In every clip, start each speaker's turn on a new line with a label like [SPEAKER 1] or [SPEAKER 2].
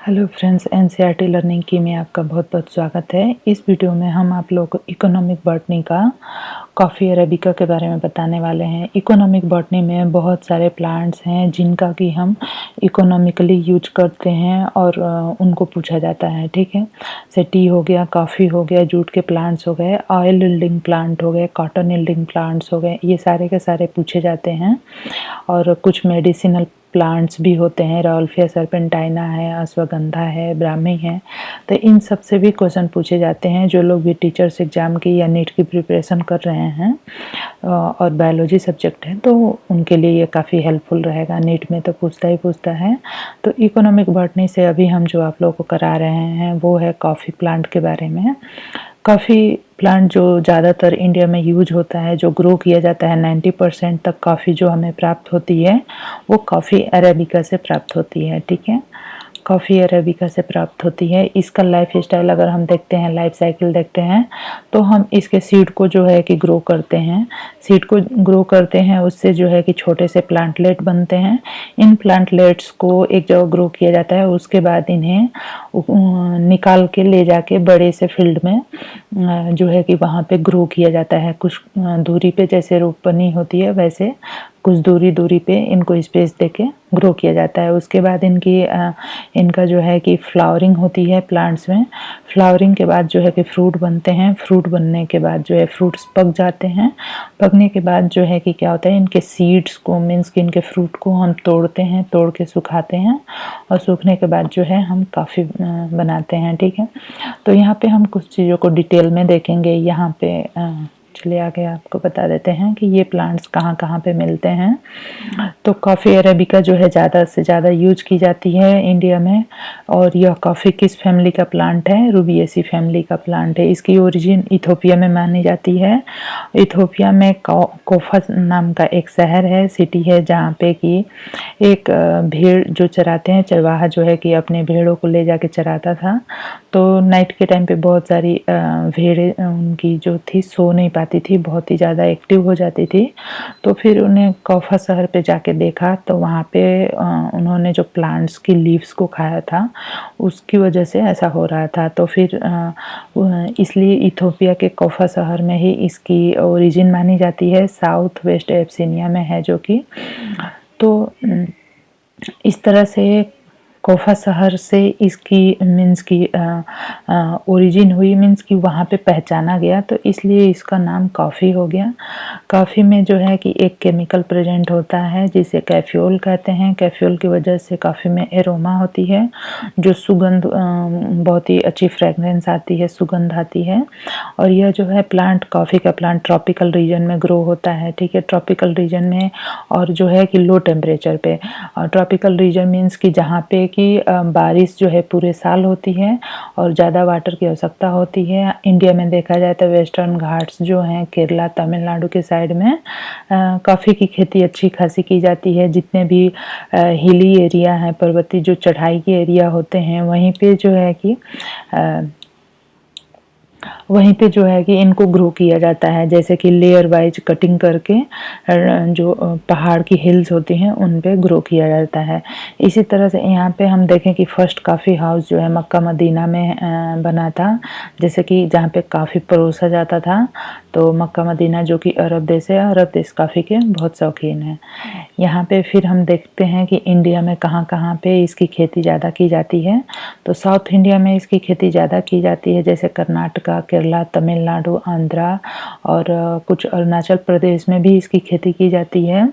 [SPEAKER 1] Hello friends, NCERT learning की में आपका बहुत-बहुत स्वागत है। इस वीडियो में हम आप लोगों को इकोनॉमिक बॉटनी का कॉफ़ी अरेबिका के बारे में बताने वाले हैं। इकोनॉमिक बॉटनी में बहुत सारे प्लांट्स हैं जिनका कि हम इकोनॉमिकली यूज करते हैं और उनको पूछा जाता है, ठीक है। जैसे टी हो गया, कॉफ़ी हो गया, जूट के प्लांट्स हो गए, ऑयल यील्डिंग प्लांट हो गए, कॉटन यील्डिंग प्लांट्स हो गए, ये सारे के सारे पूछे जाते हैं। और कुछ मेडिसिनल प्लांट्स भी होते हैं, राउल्फिया सर्पेंटाइना है, अश्वगंधा है, ब्राह्मी है। तो इन सब से भी क्वेश्चन पूछे जाते हैं। जो लोग भी टीचर्स एग्ज़ाम की या नीट की प्रिपरेशन कर रहे हैं और बायोलॉजी सब्जेक्ट है तो उनके लिए ये काफ़ी हेल्पफुल रहेगा। नीट में तो पूछता ही पूछता है। तो इकोनॉमिक बॉटनी से अभी हम जो आप लोगों को करा रहे हैं वो है कॉफ़ी प्लांट के बारे में। कॉफ़ी प्लांट जो ज़्यादातर इंडिया में यूज होता है, जो ग्रो किया जाता है, 90% तक कॉफ़ी जो हमें प्राप्त होती है वो कॉफ़ी अरेबिका से प्राप्त होती है, ठीक है। कॉफ़ी अरेबिका से प्राप्त होती है। इसका लाइफ स्टाइल अगर हम देखते हैं, लाइफ साइकिल देखते हैं तो हम इसके सीड को जो है कि ग्रो करते हैं। सीड को ग्रो करते हैं, उससे जो है कि छोटे से प्लांटलेट बनते हैं। इन प्लांटलेट्स को एक जगह ग्रो किया जाता है, उसके बाद इन्हें निकाल के ले जाके बड़े से फील्ड में जो है कि वहाँ पे ग्रो किया जाता है। कुछ दूरी पे, जैसे रोपनी होती है वैसे कुछ दूरी पे इनको स्पेस देके ग्रो किया जाता है। उसके बाद इनका जो है कि फ्लावरिंग होती है प्लांट्स में। फ्लावरिंग के बाद जो है कि फ्रूट बनते हैं। फ्रूट बनने के बाद जो है फ्रूट्स पक जाते हैं। पकने के बाद जो है कि क्या होता है, इनके सीड्स को, मीन्स कि इनके फ्रूट को हम तोड़ते हैं, तोड़ के सुखाते हैं और सूखने के बाद जो है हम कॉफ़ी बनाते हैं, ठीक है। तो यहाँ पे हम कुछ चीज़ों को डिटेल में देखेंगे। यहाँ पे चलिए आगे आपको बता देते हैं कि ये प्लांट्स कहाँ कहाँ पे मिलते हैं। तो कॉफ़ी अरेबिका जो है ज़्यादा से ज़्यादा यूज की जाती है इंडिया में। और यह कॉफ़ी किस फैमिली का प्लांट है? रूबिएसी फैमिली का प्लांट है। इसकी ओरिजिन इथोपिया में मानी जाती है। इथोपिया में कोफा नाम का एक शहर है, सिटी है, जहाँ पे कि एक भेड़ जो चराते हैं, चरवाहा जो है कि अपने भेड़ों को ले जाके चराता था। तो नाइट के टाइम पे बहुत सारी भेड़ें उनकी जो थी सो नहीं पाती थी, बहुत ही ज़्यादा एक्टिव हो जाती थी। तो फिर उन्हें कौफा शहर पे जाके देखा तो वहाँ पे उन्होंने जो प्लांट्स की लीव्स को खाया था उसकी वजह से ऐसा हो रहा था। तो फिर इसलिए इथोपिया के कौफा शहर में ही इसकी ओरिजिन मानी जाती है। साउथ वेस्ट एब्सिनिया में है जो कि। तो इस तरह से कोफा शहर से इसकी मीन्स की ओरिजिन हुई, मीन्स कि वहाँ पे पहचाना गया, तो इसलिए इसका नाम कॉफ़ी हो गया। कॉफ़ी में जो है कि एक केमिकल प्रेजेंट होता है जिसे कैफ्यूल कहते हैं। कैफ्यूल की वजह से कॉफ़ी में एरोमा होती है, जो सुगंध, बहुत ही अच्छी फ्रेगरेंस आती है, सुगंध आती है। और यह जो है प्लांट, कॉफ़ी का प्लांट ट्रॉपिकल रीजन में ग्रो होता है, ठीक है। ट्रॉपिकल रीजन में, और जो है कि लो टेम्परेचर पे। ट्रॉपिकल रीजन मीन्स कि जहाँ पे कि बारिश जो है पूरे साल होती है और ज़्यादा वाटर की आवश्यकता होती है। इंडिया में देखा जाए तो वेस्टर्न घाट्स जो हैं, केरला, तमिलनाडु के साइड में कॉफ़ी की खेती अच्छी खासी की जाती है। जितने भी हिली एरिया हैं, पर्वतीय जो चढ़ाई के एरिया होते हैं, वहीं पे जो है कि वहीं पे जो है कि इनको ग्रो किया जाता है, जैसे कि लेयर वाइज कटिंग करके जो पहाड़ की हिल्स होती हैं उन पे ग्रो किया जाता है। इसी तरह से यहाँ पे हम देखें कि फर्स्ट कॉफ़ी हाउस जो है मक्का मदीना में बना था, जैसे कि जहाँ पे काफ़ी परोसा जाता था। तो मक्का मदीना जो कि अरब देश है, अरब देश कॉफ़ी के बहुत शौकीन है। यहाँ पे फिर हम देखते हैं कि इंडिया में कहाँ कहाँ पे इसकी खेती ज़्यादा की जाती है। तो साउथ इंडिया में इसकी खेती ज़्यादा की जाती है, जैसे कर्नाटका, केरला, तमिलनाडु, आंध्रा और कुछ अरुणाचल प्रदेश में भी इसकी खेती की जाती है।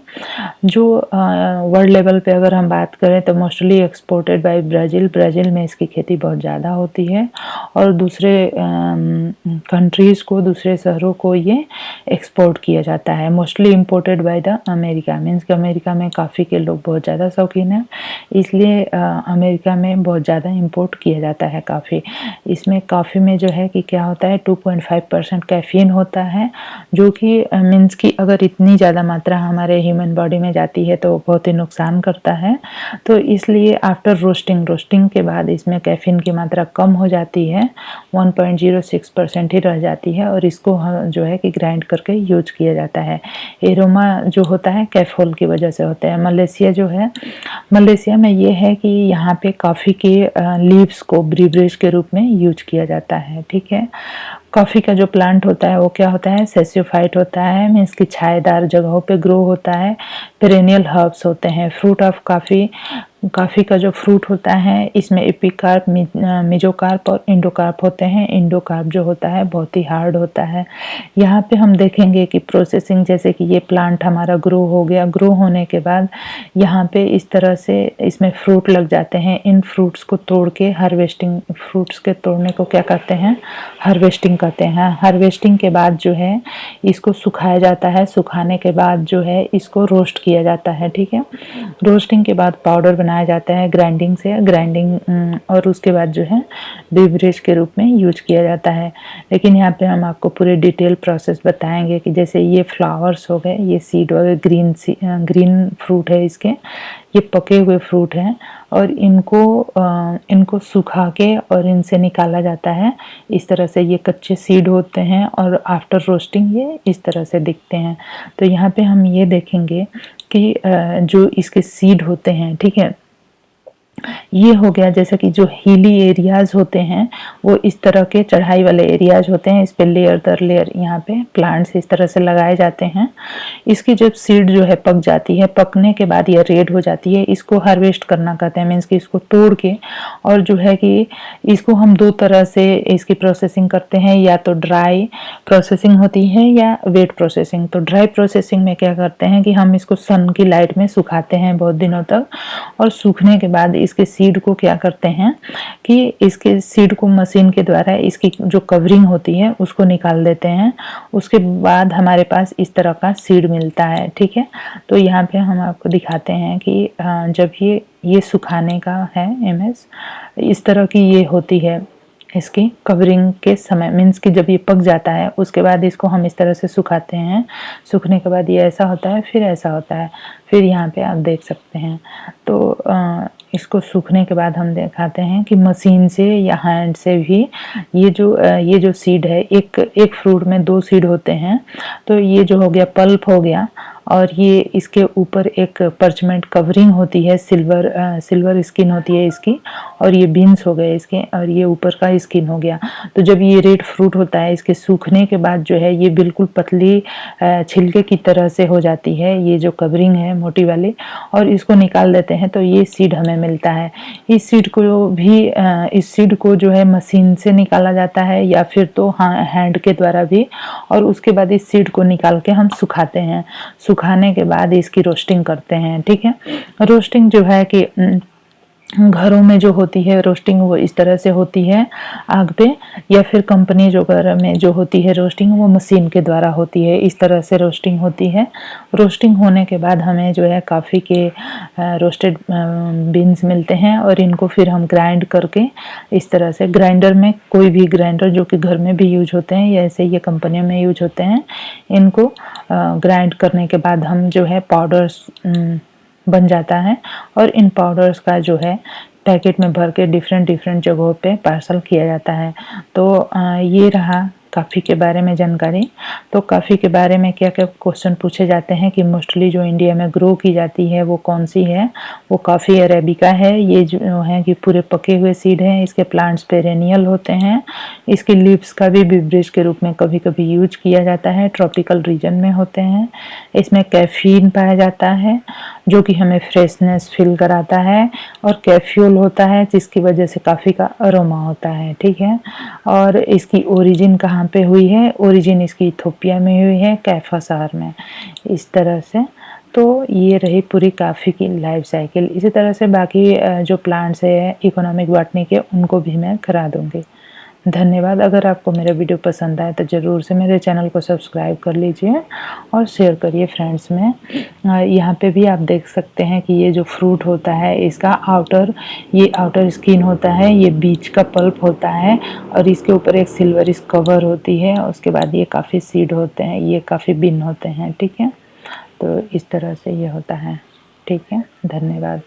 [SPEAKER 1] जो वर्ल्ड लेवल पे अगर हम बात करें तो mostly exported by Brazil. Brazil में इसकी खेती बहुत ज़्यादा होती है और दूसरे कंट्रीज़ को, दूसरे शहरों को ये एक्सपोर्ट किया जाता है। Mostly imported by the America, means कि अमेरिका में कॉफ़ी के लोग बहुत ज़्यादा शौकीन हैं, इसलिए अमेरिका में बहुत ज़्यादा इम्पोर्ट किया जाता है कॉफ़ी। इसमें कॉफ़ी में जो है कि क्या होता है, 2.5% कैफ़ीन होता है, जो कि मीन्स कि अगर इतनी ज़्यादा मात्रा हमारे ह्यूमन बॉडी में जाती है तो बहुत ही नुकसान करता है। तो इसलिए आफ्टर रोस्टिंग के बाद इसमें कैफ़ीन की मात्रा कम हो जाती है, 1.06% ही रह जाती है और इसको जो है कि ग्राइंड करके यूज किया जाता है। एरोमा जो होता है कैफोल की वजह से होता है। मलेशिया जो है, मलेशिया में ये है कि यहाँ पे कॉफ़ी के लीव्स को ब्रीवरेज के रूप में यूज किया जाता है, ठीक है। कॉफ़ी का जो प्लांट होता है वो क्या होता है, सेसियोफाइट होता है, मीन्स की छायेदार जगहों पे ग्रो होता है। पेरेनियल हर्ब्स होते हैं। फ्रूट ऑफ कॉफ़ी का जो फ्रूट होता है इसमें एपिकार्प, मेजोकार्प और इंडोकार्प होते हैं। इंडोकार्प जो होता है बहुत ही हार्ड होता है। यहाँ पे हम देखेंगे कि प्रोसेसिंग, जैसे कि ये प्लांट हमारा ग्रो हो गया, ग्रो होने के बाद यहाँ पे इस तरह से इसमें फ्रूट लग जाते हैं। इन फ्रूट्स को तोड़ के हार्वेस्टिंग, फ्रूट्स के तोड़ने को क्या कहते हैं, हार्वेस्टिंग कहते हैं। हार्वेस्टिंग के बाद जो है इसको सुखाया जाता है। सुखाने के बाद जो है इसको रोस्ट किया जाता है, ठीक है। रोस्टिंग के बाद पाउडर बनाया जाता है ग्राइंडिंग से, और उसके बाद जो है बेवरेज के रूप में यूज किया जाता है। लेकिन यहाँ पे हम आपको पूरे डिटेल प्रोसेस बताएंगे कि जैसे ये फ्लावर्स हो गए, ये सीड हो गए, ग्रीन फ्रूट है इसके, ये पके हुए फ्रूट हैं और इनको सुखा के और इनसे निकाला जाता है। इस तरह से ये कच्चे सीड होते हैं और आफ्टर रोस्टिंग ये इस तरह से दिखते हैं। तो यहाँ पे हम ये देखेंगे कि जो इसके सीड होते हैं, ठीक है, ये हो गया। जैसे कि जो हिली एरियाज होते हैं वो इस तरह के चढ़ाई वाले एरियाज होते हैं, इस पे लेयर दर लेयर यहाँ पे प्लांट्स इस तरह से लगाए जाते हैं। इसकी जब सीड जो है पक जाती है, पकने के बाद ये रेड हो जाती है, इसको हार्वेस्ट करना कहते हैं। मीन्स कि इसको तोड़ के, और जो है कि इसको हम दो तरह से इसकी प्रोसेसिंग करते हैं, या तो ड्राई प्रोसेसिंग होती है या वेट प्रोसेसिंग। तो ड्राई प्रोसेसिंग में क्या करते हैं कि हम इसको सन की लाइट में सुखाते हैं बहुत दिनों तक, और सूखने के बाद इसके सीड को क्या करते हैं कि इसके सीड को मशीन के द्वारा इसकी जो कवरिंग होती है उसको निकाल देते हैं। उसके बाद हमारे पास इस तरह का सीड मिलता है, ठीक है। तो यहाँ पे हम आपको दिखाते हैं कि जब ये सुखाने का है इमेज, इस तरह की ये होती है इसकी कवरिंग के समय। मीन्स कि जब ये पक जाता है उसके बाद इसको हम इस तरह से सुखाते हैं। सूखने के बाद ये ऐसा होता है, फिर ऐसा होता है, फिर यहाँ पे आप देख सकते हैं। तो इसको सूखने के बाद हम दिखाते हैं कि मशीन से या हैंड से भी ये जो सीड है, एक फ्रूट में 2 सीड होते हैं। तो ये जो हो गया पल्प हो गया, और ये इसके ऊपर एक परचमेंट कवरिंग होती है, सिल्वर स्किन होती है इसकी, और ये बीन्स हो गए इसके, और ये ऊपर का स्किन हो गया। तो जब ये रेड फ्रूट होता है, इसके सूखने के बाद जो है ये बिल्कुल पतली छिलके की तरह से हो जाती है, ये जो कवरिंग है मोटी वाली, और इसको निकाल देते हैं। तो ये सीड हमें मिलता है। इस सीड को जो है मशीन से निकाला जाता है, या फिर तो हैंड के द्वारा भी, और उसके बाद इस सीड को निकाल के हम सुखाते हैं। सुखाने के बाद इसकी रोस्टिंग करते हैं, ठीक है। रोस्टिंग जो है कि घरों में जो होती है रोस्टिंग वो इस तरह से होती है आग पे, या फिर कंपनी जो घर में जो होती है रोस्टिंग वो मशीन के द्वारा होती है। इस तरह से रोस्टिंग होती है। रोस्टिंग होने के बाद हमें जो है कॉफ़ी के रोस्टेड बीन्स मिलते हैं, और इनको फिर हम ग्राइंड करके इस तरह से ग्राइंडर में, कोई भी ग्राइंडर जो कि घर में भी यूज होते हैं या ऐसे ये कंपनियों में यूज होते हैं, इनको ग्राइंड करने के बाद हम जो है पाउडर्स बन जाता है, और इन पाउडर्स का जो है पैकेट में भर के डिफरेंट जगहों पे पार्सल किया जाता है। तो ये रहा कॉफ़ी के बारे में जानकारी। तो कॉफ़ी के बारे में क्या क्या क्वेश्चन पूछे जाते हैं कि मोस्टली जो इंडिया में ग्रो की जाती है वो कौन सी है, वो कॉफ़ी अरेबिका है। ये जो है कि पूरे पके हुए सीड हैं, इसके प्लांट्स पेरेनियल होते हैं। इसके लीव्स का भी बेवरेज के रूप में कभी कभी यूज किया जाता है, ट्रॉपिकल रीजन में होते हैं। इसमें कैफीन पाया जाता है जो कि हमें फ्रेशनेस फील कराता है, और कैफ्यूल होता है जिसकी वजह से कॉफ़ी का अरोमा होता है, ठीक है। और इसकी ओरिजिन कहाँ पे हुई है, ओरिजिन इसकी इथोपिया में हुई है, कैफा शहर में, इस तरह से। तो ये रही पूरी कॉफ़ी की लाइफ साइकिल। इसी तरह से बाकी जो प्लांट्स है इकोनॉमिक बॉटनी के, उनको भी मैं करा दूंगी। धन्यवाद। अगर आपको मेरा वीडियो पसंद आए तो ज़रूर से मेरे चैनल को सब्सक्राइब कर लीजिए और शेयर करिए फ्रेंड्स में। यहाँ पे भी आप देख सकते हैं कि ये जो फ्रूट होता है इसका आउटर स्किन होता है, ये बीच का पल्प होता है, और इसके ऊपर एक सिल्वर कवर होती है। उसके बाद ये काफ़ी सीड होते हैं, ये काफ़ी बीन होते हैं, ठीक है। तो इस तरह से ये होता है, ठीक है। धन्यवाद।